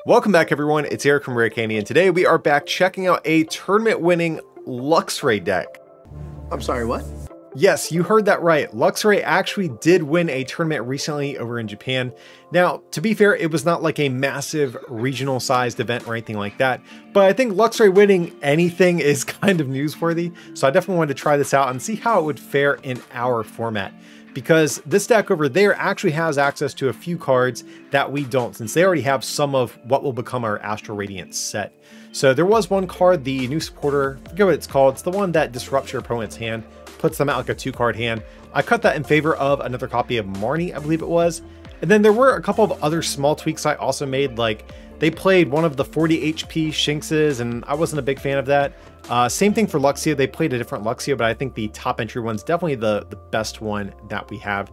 Welcome back everyone, it's Aric from Rare Candy, and today we are back checking out a tournament-winning Luxray deck. I'm sorry, what? Yes, you heard that right. Luxray actually did win a tournament recently over in Japan. Now, to be fair, it was not like a massive regional sized event or anything like that, but I think Luxray winning anything is kind of newsworthy, so I definitely wanted to try this out and see how it would fare in our format. Because this deck over there actually has access to a few cards that we don't, since they already have some of what will become our Astral Radiance set. So there was one card, the new supporter, I forget what it's called, it's the one that disrupts your opponent's hand, puts them out like a 2-card hand. I cut that in favor of another copy of Marnie, I believe it was. And then there were a couple of other small tweaks I also made, like they played one of the 40 HP Shinxes, and I wasn't a big fan of that. Same thing for Luxio, they played a different Luxio, but I think the top entry one's definitely the best one that we have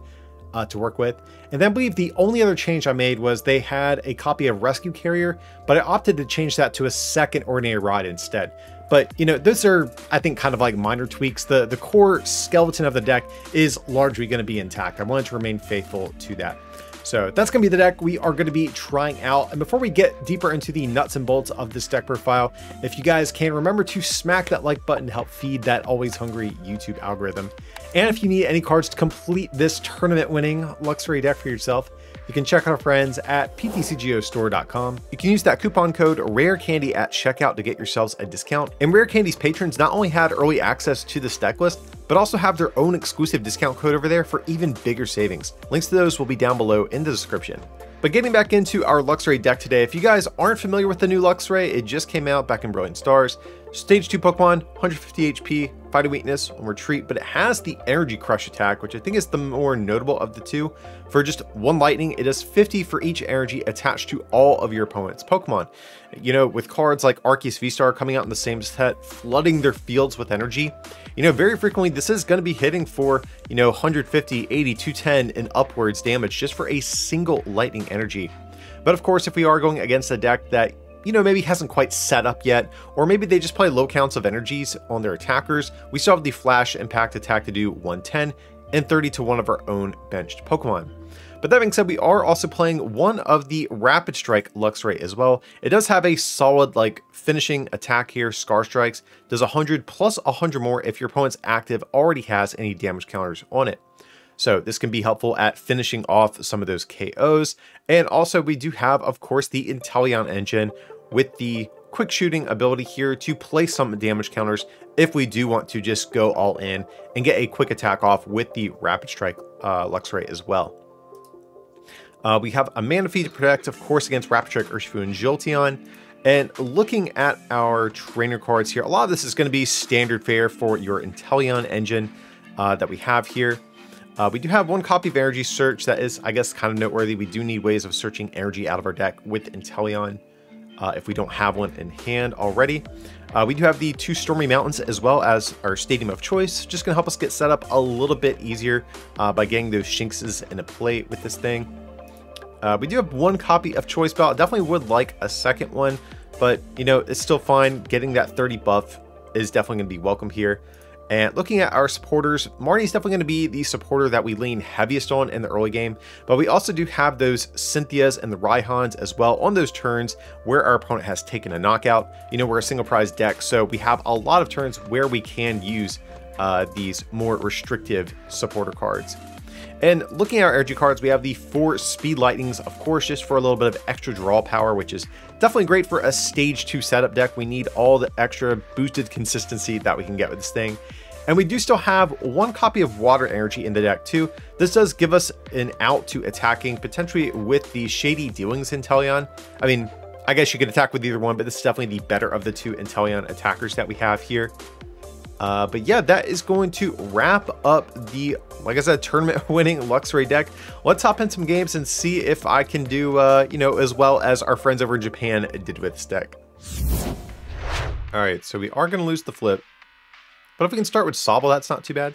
to work with. And then I believe the only other change I made was they had a copy of Rescue Carrier, but I opted to change that to a second Ordinary Rod instead. But, you know, those are, I think, kind of like minor tweaks. The core skeleton of the deck is largely going to be intact. I wanted to remain faithful to that. So that's going to be the deck we are going to be trying out. And before we get deeper into the nuts and bolts of this deck profile, if you guys can, remember to smack that like button to help feed that always hungry YouTube algorithm. And if you need any cards to complete this tournament winning Luxray deck for yourself, you can check out our friends at PTCGO You can use that coupon code RARECANDY at checkout to get yourselves a discount. And Rare Candy's patrons not only had early access to this deck list, but also have their own exclusive discount code over there for even bigger savings. Links to those will be down below in the description. But getting back into our Luxray deck today, if you guys aren't familiar with the new Luxray, it just came out back in Brilliant Stars. Stage 2 Pokemon, 150 HP, Fighting Weakness on Retreat, but it has the Energy Crush attack, which I think is the more notable of the two. For just 1 lightning, it does 50 for each energy attached to all of your opponent's Pokemon. You know, with cards like Arceus VSTAR coming out in the same set, flooding their fields with energy, you know, very frequently this is going to be hitting for, you know, 150, 80, 210 and upwards damage just for a single lightning energy. But of course, if we are going against a deck that, you know, maybe hasn't quite set up yet, or maybe they just play low counts of energies on their attackers, we still have the Flash Impact attack to do 110 and 30 to one of our own benched Pokemon. But that being said, we are also playing one of the Rapid Strike Luxray as well. It does have a solid, like, finishing attack here. Scar Strikes does 100 plus 100 more if your opponent's active already has any damage counters on it. So this can be helpful at finishing off some of those KOs. And also we do have, of course, the Inteleon engine with the quick shooting ability here to place some damage counters if we do want to just go all in and get a quick attack off with the Rapid Strike Luxray as well. We have a Manaphy to protect, of course, against Rapid Strike, Urshifu, and Jolteon. And looking at our trainer cards here, a lot of this is going to be standard fare for your Inteleon engine that we have here. We do have 1 copy of Energy Search that is, I guess, kind of noteworthy. We do need ways of searching energy out of our deck with Inteleon if we don't have one in hand already. We do have the 2 Stormy Mountains as well as our Stadium of Choice, just going to help us get set up a little bit easier by getting those Shinxes into play with this thing. We do have 1 copy of Choice Belt. Definitely would like a second one, but you know, it's still fine. Getting that 30 buff is definitely going to be welcome here. And looking at our supporters, Marnie's definitely going to be the supporter that we lean heaviest on in the early game, but we also do have those Cynthias and the Raihans as well on those turns where our opponent has taken a knockout. You know, we're a single prize deck, so we have a lot of turns where we can use these more restrictive supporter cards. And looking at our energy cards, we have the 4 Speed Lightnings, of course, just for a little bit of extra draw power, which is definitely great for a stage 2 setup deck. We need all the extra boosted consistency that we can get with this thing. And we do still have 1 copy of Water Energy in the deck too. This does give us an out to attacking, potentially with the Shady Dealings Inteleon. I mean, I guess you could attack with either one, but this is definitely the better of the 2 Inteleon attackers that we have here. But yeah, that is going to wrap up the, like I said, tournament-winning Luxray deck. Let's hop in some games and see if I can do, you know, as well as our friends over in Japan did with this deck. All right, so we are going to lose the flip. But if we can start with Sobble, that's not too bad.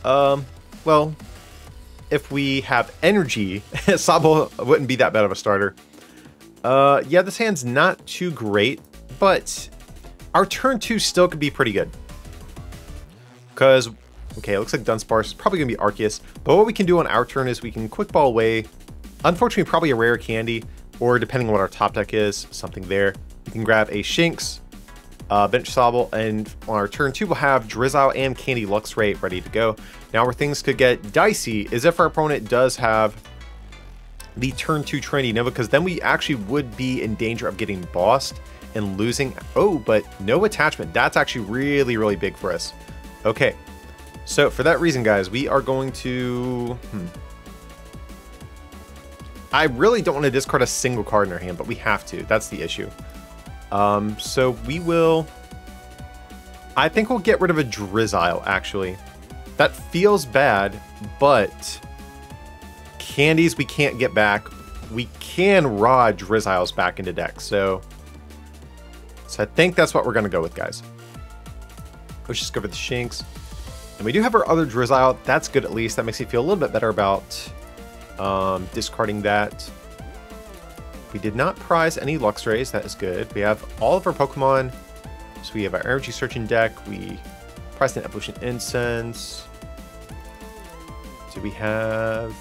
Well, if we have energy, Sobble wouldn't be that bad of a starter. Yeah, this hand's not too great, but our turn 2 still could be pretty good. Because, okay, it looks like Dunsparce is probably going to be Arceus. But what we can do on our turn is we can Quick Ball away. Unfortunately, probably a Rare Candy. or depending on what our top deck is, something there. We can grab a Shinx, bench Sobble, and on our turn 2 we'll have Drizzile and Candy Luxray ready to go. Now where things could get dicey is if our opponent does have the turn 2 Trinity Nova, because then we actually would be in danger of getting bossed and losing. Oh, but no attachment. That's actually really, really big for us. Okay, so for that reason, guys, we are going to... I really don't want to discard a single card in our hand, but we have to. That's the issue. So we will... I think we'll get rid of a Drizzile, actually. That feels bad, but... Candies we can't get back. We can rod Drizziles back into deck, so I think that's what we're going to go with, guys. Let's just go for the Shinx. And we do have our other Drizzile. That's good at least. That makes me feel a little bit better about discarding that. We did not prize any Luxrays. That is good. We have all of our Pokemon. So we have our Energy Searching deck. We prized an Evolution Incense. Do we have...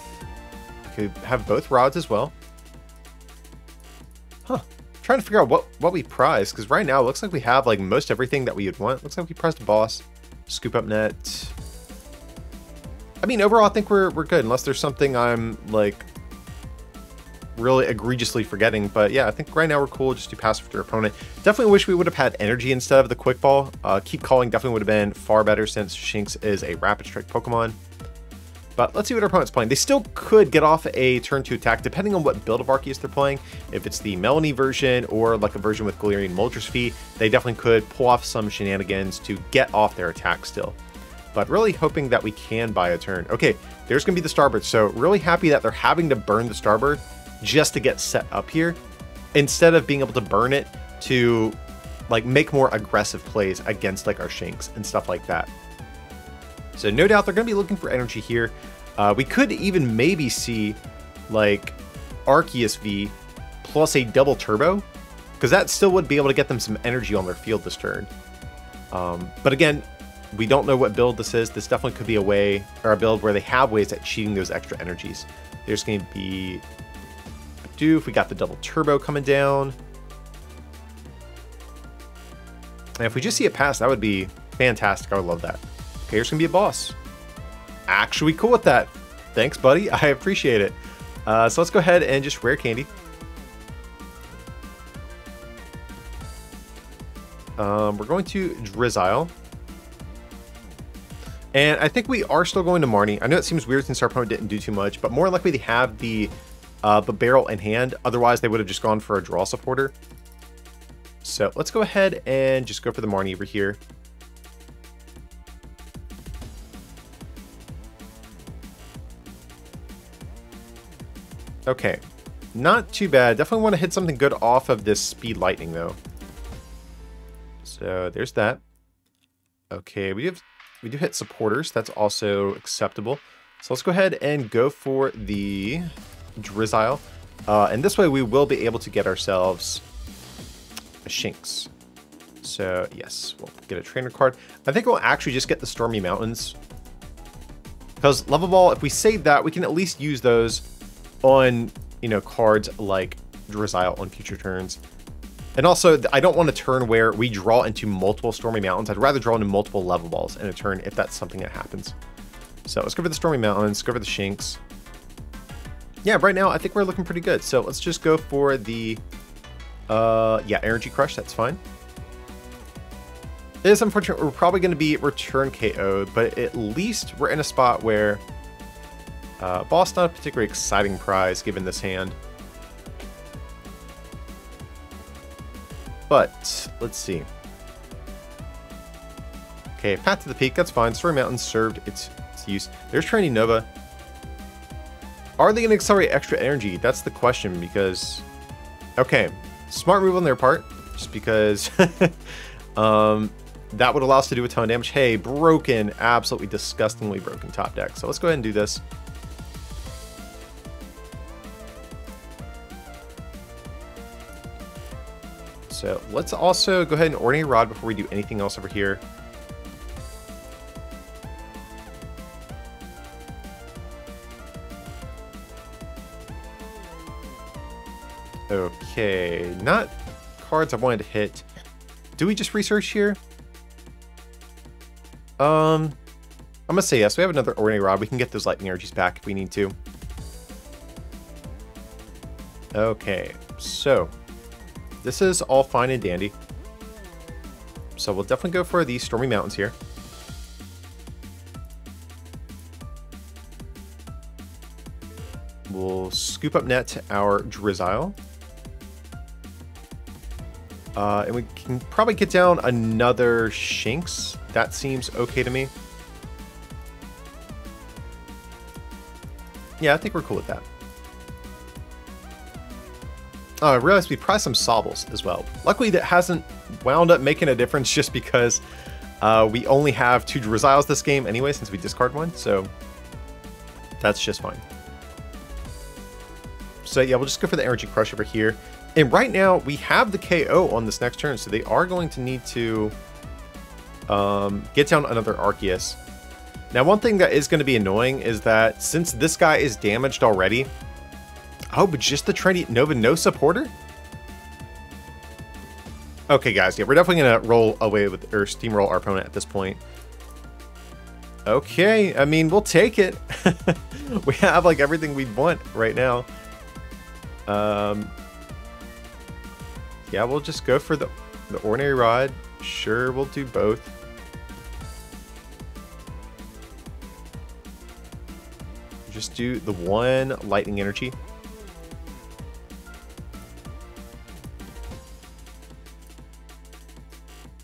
We could have both rods as well. Huh. I'm trying to figure out what we prize, because right now it looks like we have like most everything that we would want. Looks like we prized a boss, scoop up net. I mean, overall I think we're good, unless there's something I'm like really egregiously forgetting. But yeah, I think right now we're cool. Just do passive to your opponent. Definitely wish we would have had energy instead of the quick ball. Keep calling definitely would have been far better, since Shinx is a rapid strike Pokemon. But let's see what our opponent's playing. They still could get off a turn 2 attack, depending on what build of Arceus they're playing. If it's the Melanie version, or like a version with Galarian Moltres Fee, they definitely could pull off some shenanigans to get off their attack still. But really hoping that we can buy a turn. Okay, there's going to be the Starbird. So really happy that they're having to burn the Starbird just to get set up here, instead of being able to burn it to like make more aggressive plays against like our Shinx and stuff like that. So no doubt they're going to be looking for energy here. We could even maybe see like Arceus V plus a double turbo, because that still would be able to get them some energy on their field this turn. But again, we don't know what build this is. This definitely could be a way, or a build where they have ways at cheating those extra energies. There's going to be a Doof. We got the double turbo coming down. And if we just see it pass, that would be fantastic. I would love that. Okay, here's gonna be a boss. Actually cool with that. Thanks, buddy. I appreciate it. So let's go ahead and just rare candy. We're going to Drizzile. And I think we are still going to Marnie. I know it seems weird since our opponent didn't do too much, but more likely they have the barrel in hand. Otherwise, they would have just gone for a draw supporter. So let's go ahead and just go for the Marnie over here. Okay, not too bad. Definitely want to hit something good off of this Speed Lightning, though. So there's that. Okay, we do hit supporters. That's also acceptable. So let's go ahead and go for the Drizzile. And this way we will be able to get ourselves a Shinx. So yes, we'll get a trainer card. I think we'll actually just get the Stormy Mountains, because Level Ball, if we save that, we can at least use those on, you know, cards like Drizzile on future turns. And also, I don't want a turn where we draw into multiple Stormy Mountains. I'd rather draw into multiple Level Balls in a turn if that's something that happens. So let's go for the Stormy Mountains, go for the Shinx. Yeah, right now I think we're looking pretty good. So let's just go for the yeah, Energy Crush. That's fine. It is unfortunate. We're probably going to be return KO'd, but at least we're in a spot where boss, not a particularly exciting prize given this hand. But let's see. Okay, Path to the Peak. That's fine. Stormy Mountains served its use. There's Training Nova. Are they going to accelerate extra energy? That's the question, because... Okay, smart move on their part, just because that would allow us to do a ton of damage. Hey, broken, absolutely disgustingly broken top deck. So let's go ahead and do this. So let's also go ahead and Ordinary Rod before we do anything else over here. Okay, not cards I wanted to hit. Do we just research here? I'm gonna say yes. We have another Ordinary Rod. We can get those lightning energies back if we need to. Okay, so this is all fine and dandy. So we'll definitely go for the Stormy Mountains here. We'll scoop up net to our Drizzile. And we can probably get down another Shinx. That seems okay to me. Yeah, I think we're cool with that. Oh, I realized we priced some Sobbles as well. Luckily, that hasn't wound up making a difference just because we only have 2 Drizziles this game anyway, since we discard one. So that's just fine. So yeah, we'll just go for the Energy Crush over here. And right now, we have the KO on this next turn, so they are going to need to get down another Arceus. Now, one thing that is going to be annoying is that since this guy is damaged already... Oh, but just the Trendy Nova no supporter? Okay, guys, yeah, we're definitely going to roll away with, or steamroll our opponent at this point. Okay, I mean, we'll take it. We have, like, everything we want right now. Yeah, we'll just go for the Ordinary Rod. Sure, we'll do both. Just do the 1 lightning energy.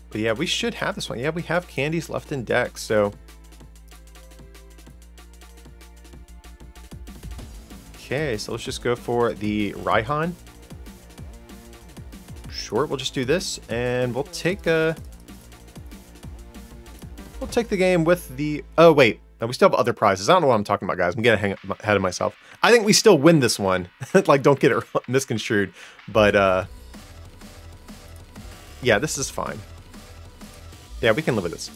But yeah, we should have this one. Yeah, we have candies left in deck, so... Okay, so let's just go for the Raihan. Sure, we'll just do this, and we'll take the game with the... Oh, wait. No, we still have other prizes. I don't know what I'm talking about, guys. I'm getting ahead of myself. I think we still win this one. Like, don't get it misconstrued. But, yeah, this is fine. Yeah, we can live with this.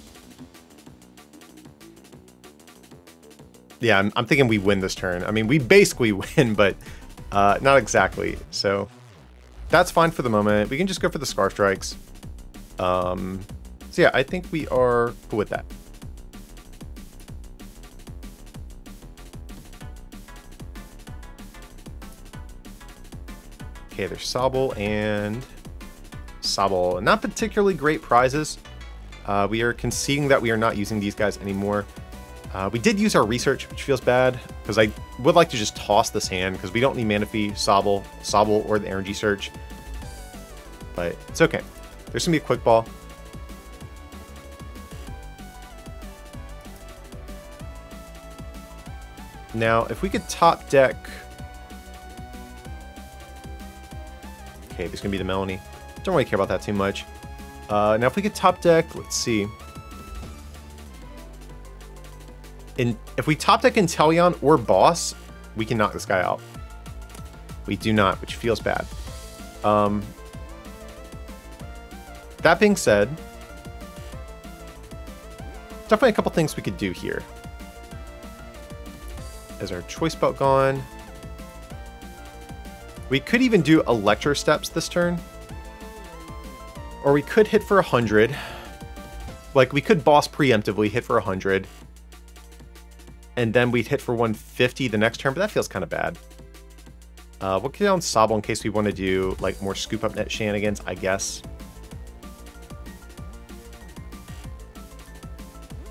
Yeah, I'm thinking we win this turn. I mean, we basically win, but not exactly. So that's fine for the moment. We can just go for the Scar Strikes. So yeah, I think we are cool with that. Okay, there's Sobble and Sobble. Not particularly great prizes. We are conceding that we are not using these guys anymore. We did use our research, which feels bad, because I would like to just toss this hand, because we don't need Manaphy, Sobble, or the Energy Search. But it's okay. There's going to be a Quick Ball. Now, if we could top deck... Okay, there's going to be the Melanie. Don't really care about that too much. Now, if we could top deck, let's see. If we top deck Inteleon or Boss, we can knock this guy out. We do not, which feels bad. That being said, definitely a couple things we could do here. Is our Choice Belt gone? We could even do Electro Steps this turn. Or we could hit for 100. Like, we could Boss preemptively, hit for 100. And then we'd hit for 150 the next turn, but that feels kind of bad. We'll get down Sobble in case we want to do, like, more scoop up net shenanigans, I guess.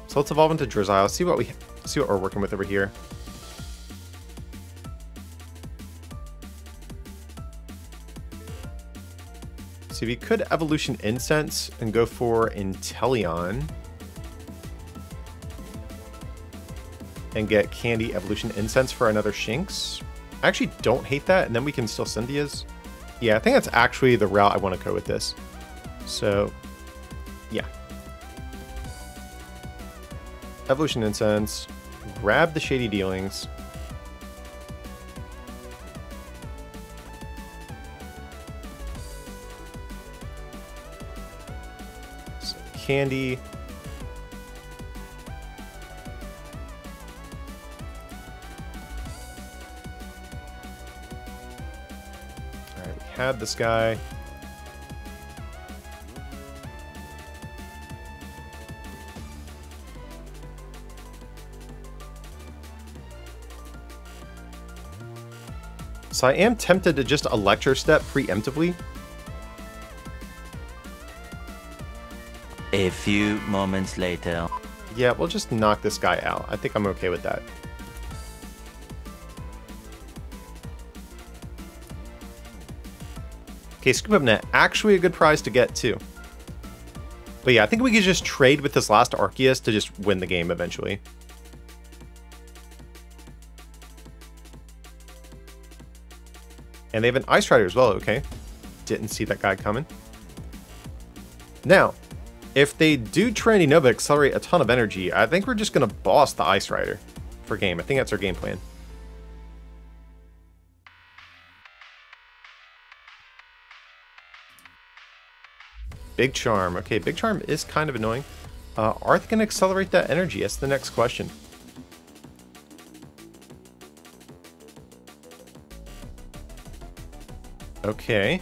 So let's evolve into Drizzile. See what we're working with over here. So we could Evolution Incense and go for Inteleon. And get Candy Evolution Incense for another Shinx. I actually don't hate that, and then we can still Cynthia's. Yeah, I think that's actually the route I want to go with this. So, yeah. Evolution Incense. Grab the Shady Dealings. So, Candy. had this guy. So I am tempted to just Electro Step preemptively. A few moments later. Yeah, we'll just knock this guy out. I think I'm okay with that. Okay, Scoop Up Net. Actually a good prize to get too. But yeah, I think we could just trade with this last Arceus to just win the game eventually. And they have an Ice Rider as well, okay. Didn't see that guy coming. Now, if they do Trinity Nova accelerate a ton of energy, I think we're just going to boss the Ice Rider for game. I think that's our game plan. Big Charm. Okay, Big Charm is kind of annoying. Are they going to accelerate that energy? That's the next question. Okay.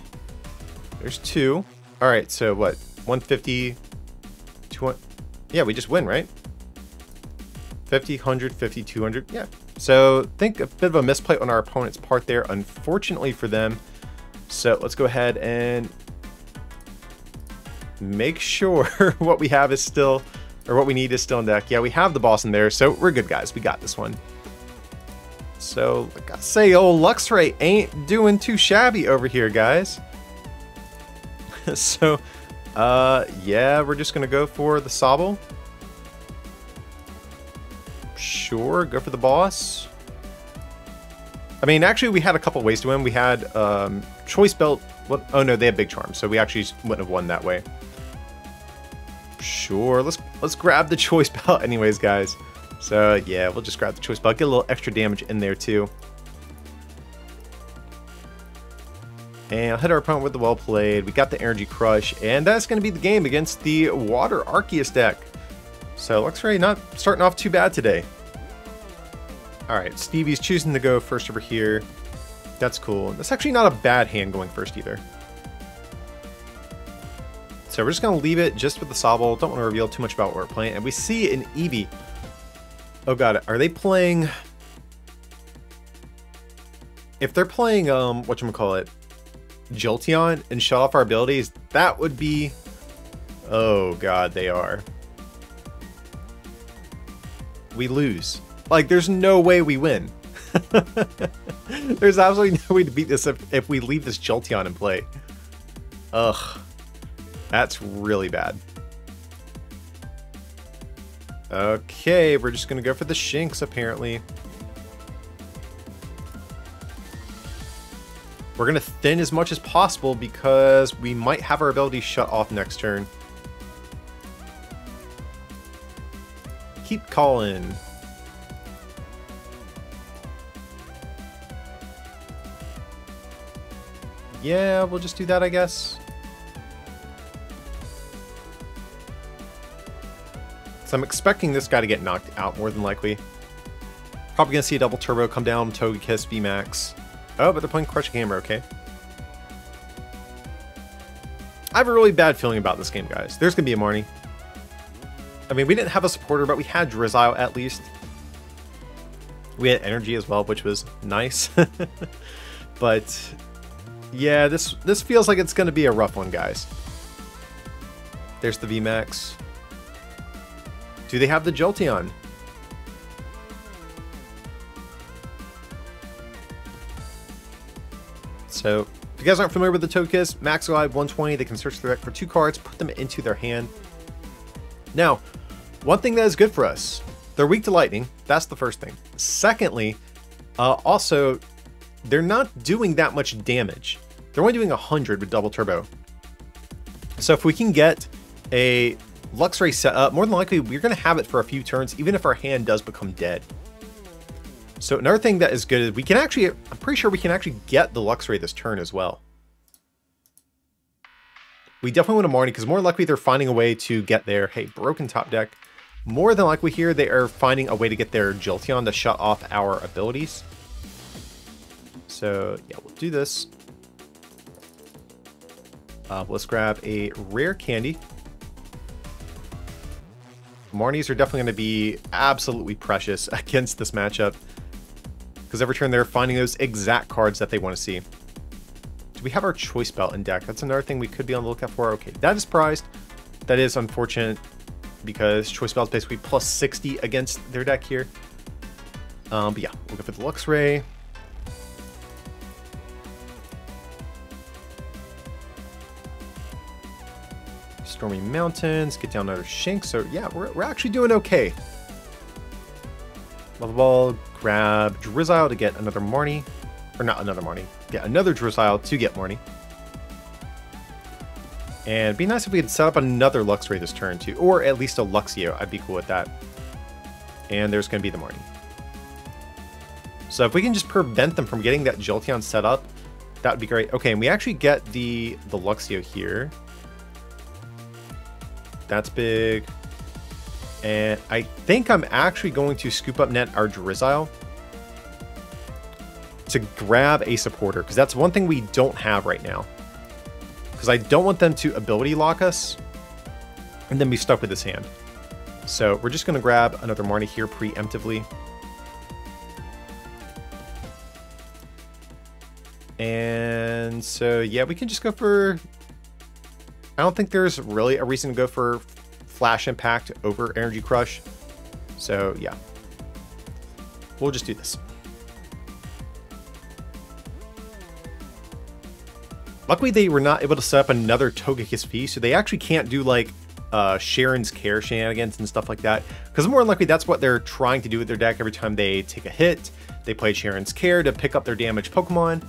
There's two. Alright, so what? 150... 200... Yeah, we just win, right? 50, 100, 50, 200. Yeah. So, think a bit of a misplay on our opponent's part there, unfortunately for them. So, let's go ahead and make sure what we have is still, or what we need is still in deck. Yeah, we have the boss in there, so we're good, guys. We got this one. So, I gotta say, old Luxray ain't doing too shabby over here, guys. So, yeah, we're just gonna go for the Sobble. Sure, go for the boss. I mean, actually, we had a couple ways to win. We had Choice Belt. What? Oh no, they had Big Charm, so we actually wouldn't have won that way. Sure, let's grab the Choice Belt anyways, guys. So yeah, we'll just grab the Choice Belt, get a little extra damage in there too. And I'll hit our opponent with the Well Played. We got the Energy Crush, and that's going to be the game against the Water Arceus deck. So Luxray not starting off too bad today. Alright, Stevie's choosing to go first over here. That's cool. That's actually not a bad hand going first either. So we're just going to leave it just with the Sobble. Don't want to reveal too much about what we're playing. And we see an Eevee. Oh god, are they playing... If they're playing, whatchamacallit, Jolteon and shut off our abilities, that would be... Oh god, they are. We lose. Like, there's no way we win. There's absolutely no way to beat this if we leave this Jolteon in play. Ugh. That's really bad. Okay, we're just gonna go for the Shinx, apparently. We're gonna thin as much as possible because we might have our ability shut off next turn. Keep calling. Yeah, we'll just do that, I guess. So I'm expecting this guy to get knocked out more than likely. Probably gonna see a double turbo come down, Togekiss, VMAX. Oh, but they're playing Crushing Hammer, okay. I have a really bad feeling about this game, guys. There's gonna be a Marnie. I mean, we didn't have a supporter, but we had Drizzile at least. We had energy as well, which was nice. But yeah, this feels like it's gonna be a rough one, guys. There's the VMAX. Do they have the Jolteon? So, if you guys aren't familiar with the Togekiss, max alive 120, they can search the deck for 2 cards, put them into their hand. Now, one thing that is good for us, they're weak to lightning. That's the first thing. Secondly, also, they're not doing that much damage. They're only doing 100 with double turbo. So if we can get a Luxray set up, more than likely we're going to have it for a few turns, even if our hand does become dead. So another thing that is good is we can actually, I'm pretty sure we can actually get the Luxray this turn as well. We definitely want a Marnie because more likely they're finding a way to get their, hey, broken top deck. More than likely here they are finding a way to get their Jolteon to shut off our abilities. So yeah, we'll do this. Let's grab a rare candy. Marnies are definitely going to be absolutely precious against this matchup, because every turn they're finding those exact cards that they want to see. Do we have our choice belt in deck? That's another thing we could be on the lookout for. Okay, that is prized. That is unfortunate, because choice belt is basically plus 60 against their deck here. But yeah, we'll go for the Luxray. Stormy Mountains, get down another Shank. So yeah, we're actually doing okay. Level Ball, grab Drizzile to get another Marnie. Or not another Marnie. Get another Drizzile to get Marnie. And it'd be nice if we could set up another Luxray this turn too. Or at least a Luxio. I'd be cool with that. And there's going to be the Marnie. So if we can just prevent them from getting that Jolteon set up, that would be great. Okay, and we actually get the Luxio here. That's big. And I think I'm actually going to scoop up net our Drizzile to grab a supporter, because that's one thing we don't have right now. Because I don't want them to ability lock us and then be stuck with this hand. So we're just going to grab another Marnie here preemptively. And so, yeah, we can just go for... I don't think there's really a reason to go for Flash Impact over Energy Crush. So, yeah. We'll just do this. Luckily, they were not able to set up another Togekiss V, so they actually can't do, like, Sharon's Care shenanigans and stuff like that. Because more than likely, that's what they're trying to do with their deck every time they take a hit. They play Sharon's Care to pick up their damaged Pokemon.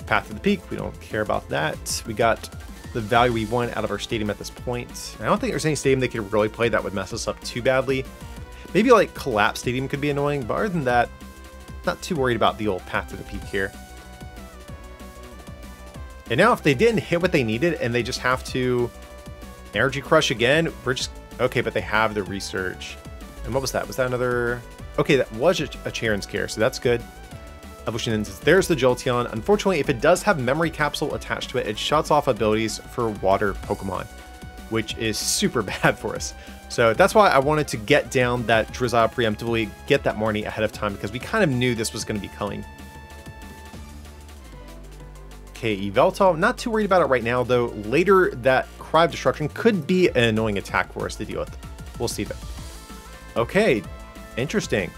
Path to the Peak, we don't care about that. We got the value we want out of our stadium at this point. I don't think there's any stadium they could really play that would mess us up too badly. Maybe like Collapse Stadium could be annoying, but other than that, not too worried about the old Path to the Peak here. And now if they didn't hit what they needed and they just have to Energy Crush again, we're just... Okay, but they have the Research. And what was that? Was that another... Okay, that was a Charon's Care, so that's good. Evolution, there's the Jolteon. Unfortunately, if it does have Memory Capsule attached to it, it shuts off abilities for water Pokemon, which is super bad for us. So that's why I wanted to get down that Drizzile preemptively, get that Marnie ahead of time, because we kind of knew this was going to be coming. Okay, Yveltal, not too worried about it right now, though. Later, that Cry of Destruction could be an annoying attack for us to deal with. We'll see though. Okay, interesting.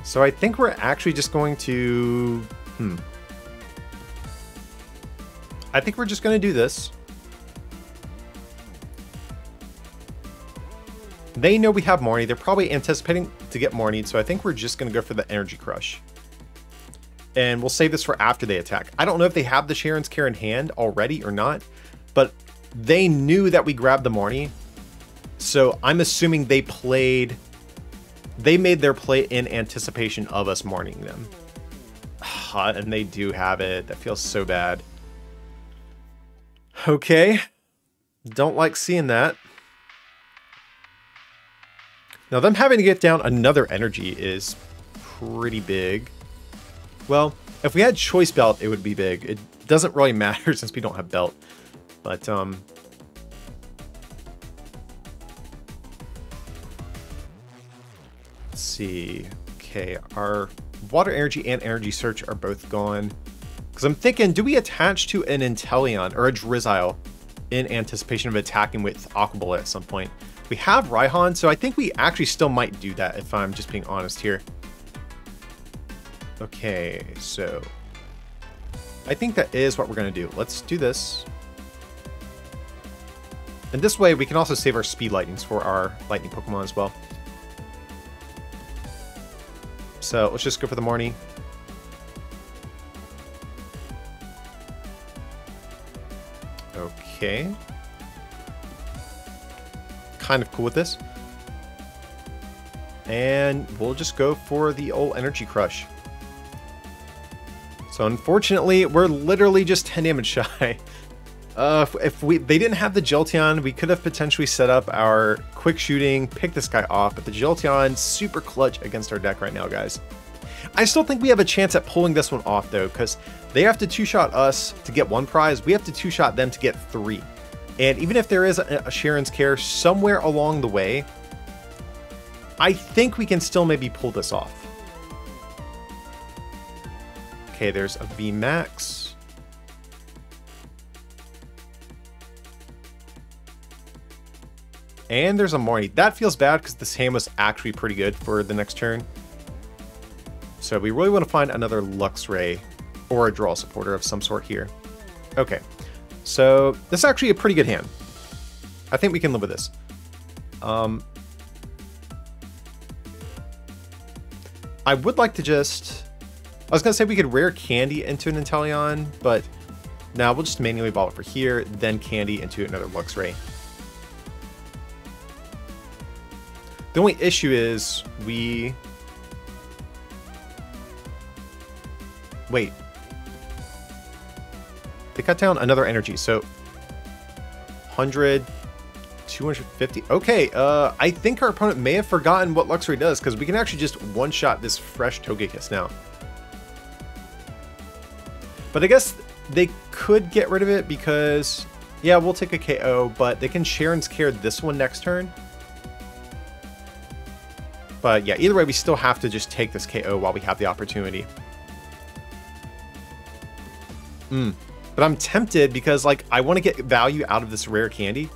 So I think we're actually just going to... I think we're just going to do this. They know we have Marnie. They're probably anticipating to get Marnie, so I think we're just going to go for the Energy Crush. And we'll save this for after they attack. I don't know if they have the Sharon's Care in hand already or not, but they knew that we grabbed the Marnie. So I'm assuming they played... They made their play in anticipation of us Marning them. And they do have it. That feels so bad. Okay. Don't like seeing that. Now, them having to get down another energy is pretty big. Well, if we had Choice Belt, it would be big. It doesn't really matter since we don't have Belt. But, let's see. Okay, our Water Energy and Energy Search are both gone. Because I'm thinking, do we attach to an Inteleon or a Drizzile in anticipation of attacking with Aqua Bullet at some point? We have Raihan, so I think we actually still might do that if I'm just being honest here. Okay, so I think that is what we're going to do. Let's do this. And this way we can also save our Speed Lightnings for our Lightning Pokemon as well. So let's just go for the Marnie. Okay. Kind of cool with this. And we'll just go for the old Energy Crush. So unfortunately, we're literally just 10 damage shy. If they didn't have the Jolteon, we could have potentially set up our quick shooting, pick this guy off, but the Jolteon's super clutch against our deck right now, guys. I still think we have a chance at pulling this one off, though, because They have to two-shot us to get 1 prize. We have to two-shot them to get 3. And even if there is a Sharon's Care somewhere along the way, I think we can still maybe pull this off. Okay, there's a VMAX. And there's a Marnie. That feels bad because this hand was actually pretty good for the next turn. So we really want to find another Luxray or a draw supporter of some sort here. Okay, so this is actually a pretty good hand. I think we can live with this. I would like to just... I was going to say we could rare Candy into an Inteleon, but now we'll just manually evolve it for here, then Candy into another Luxray. The only issue is we... Wait. They cut down another energy, so 100, 250. Okay, I think our opponent may have forgotten what Luxray does, because we can actually just one-shot this fresh Togekiss now. But I guess they could get rid of it because, yeah, we'll take a KO, but they can Sharon's Care this one next turn. But yeah, either way, we still have to just take this KO while we have the opportunity. But I'm tempted because, like, I want to get value out of this rare candy.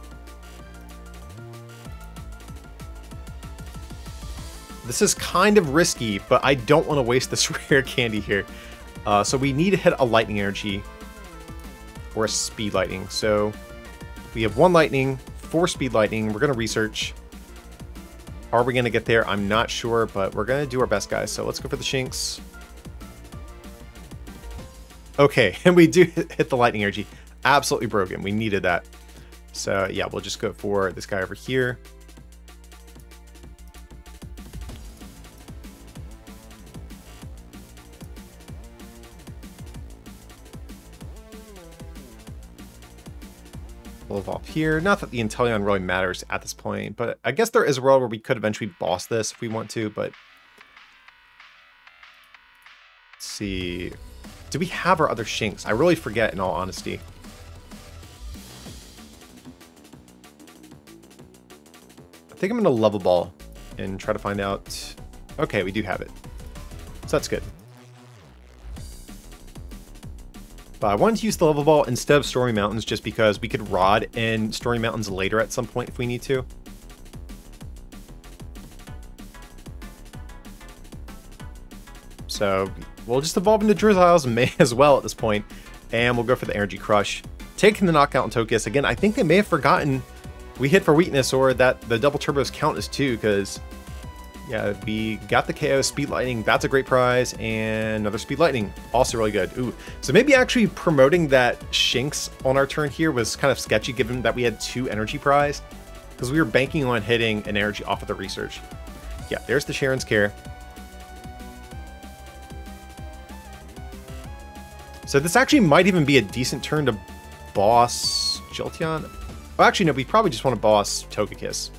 This is kind of risky, but I don't want to waste this rare candy here. So we need to hit a lightning energy or a speed lightning. So we have 1 lightning, 4 speed lightning. We're going to research. Are we going to get there? I'm not sure, but we're going to do our best, guys. So let's go for the Shinx. Okay, and we do hit the lightning energy. Absolutely broken. We needed that. So yeah, we'll just go for this guy over here. We'll evolve here. Not that the Inteleon really matters at this point, but I guess there is a world where we could eventually boss this if we want to, but... Let's see... Do we have our other Shinx? I really forget, in all honesty. I think I'm going to level ball and try to find out... Okay, we do have it. So that's good. But I wanted to use the level ball instead of Stormy Mountains just because we could Rod in Stormy Mountains later at some point if we need to. So we'll just evolve into Drizzles, may as well at this point, and we'll go for the Energy Crush. Taking the knockout on Togekiss. Again, I think they may have forgotten we hit for weakness or that the double turbos count as 2 because, yeah, we got the KO Speed Lightning. That's a great prize. And another Speed Lightning. Also really good. Ooh, so maybe actually promoting that Shinx on our turn here was kind of sketchy given that we had 2 energy prize because we were banking on hitting an energy off of the research. Yeah, there's the Sharon's Care. So this actually might even be a decent turn to boss Jolteon. Well, actually, no, we probably just want to boss Togekiss.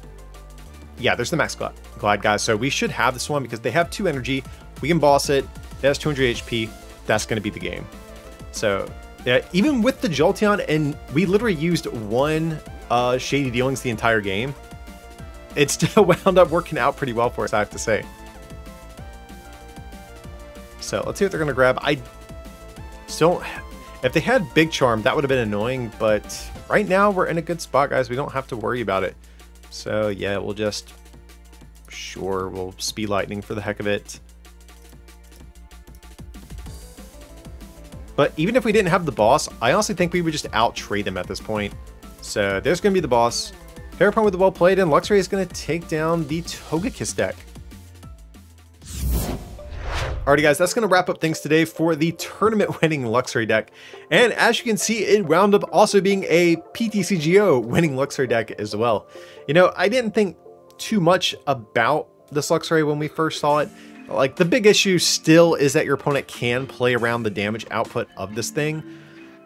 Yeah, there's the Max Glide, guys. So we should have this one because they have 2 energy. We can boss it. It has 200 HP. That's going to be the game. So yeah, even with the Jolteon, and we literally used 1 Shady Dealings the entire game, it still wound up working out pretty well for us, I have to say. So let's see what they're going to grab. I don't... If they had Big Charm, that would have been annoying, but right now we're in a good spot, guys. We don't have to worry about it. So yeah, we'll just... Sure, we'll Speed Lightning for the heck of it. But even if we didn't have the boss, I honestly think we would just out-trade them at this point. So there's going to be the boss. Terrapon with the well played, and Luxray is going to take down the Togekiss deck. Alrighty guys, that's going to wrap up things today for the tournament-winning Luxray deck. And as you can see, it wound up also being a PTCGO winning Luxray deck as well. You know, I didn't think too much about this Luxray when we first saw it. Like, the big issue still is that your opponent can play around the damage output of this thing.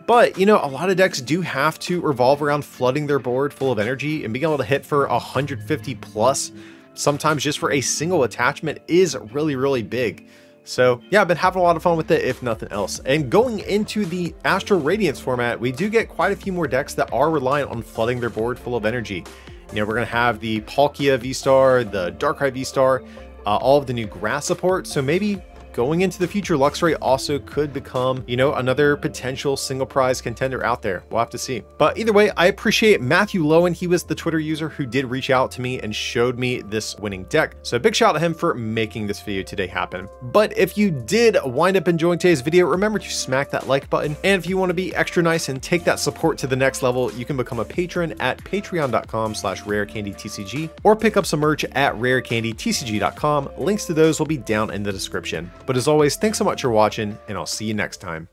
But, you know, a lot of decks do have to revolve around flooding their board full of energy, and being able to hit for 150 plus, sometimes just for a single attachment, is really, really big. So yeah, I've been having a lot of fun with it, if nothing else. And going into the Astral Radiance format, we do get quite a few more decks that are reliant on flooding their board full of energy. You know, we're going to have the Palkia V-Star, the Darkrai V-Star, all of the new grass support. So maybe going into the future, Luxray also could become, you know, another potential single prize contender out there. We'll have to see. But either way, I appreciate Matthew Lowen. He was the Twitter user who did reach out to me and showed me this winning deck. So a big shout out to him for making this video today happen. But if you did wind up enjoying today's video, remember to smack that like button. And if you want to be extra nice and take that support to the next level, you can become a patron at patreon.com/rarecandytcg or pick up some merch at rarecandytcg.com. Links to those will be down in the description. But as always, thanks so much for watching, and I'll see you next time.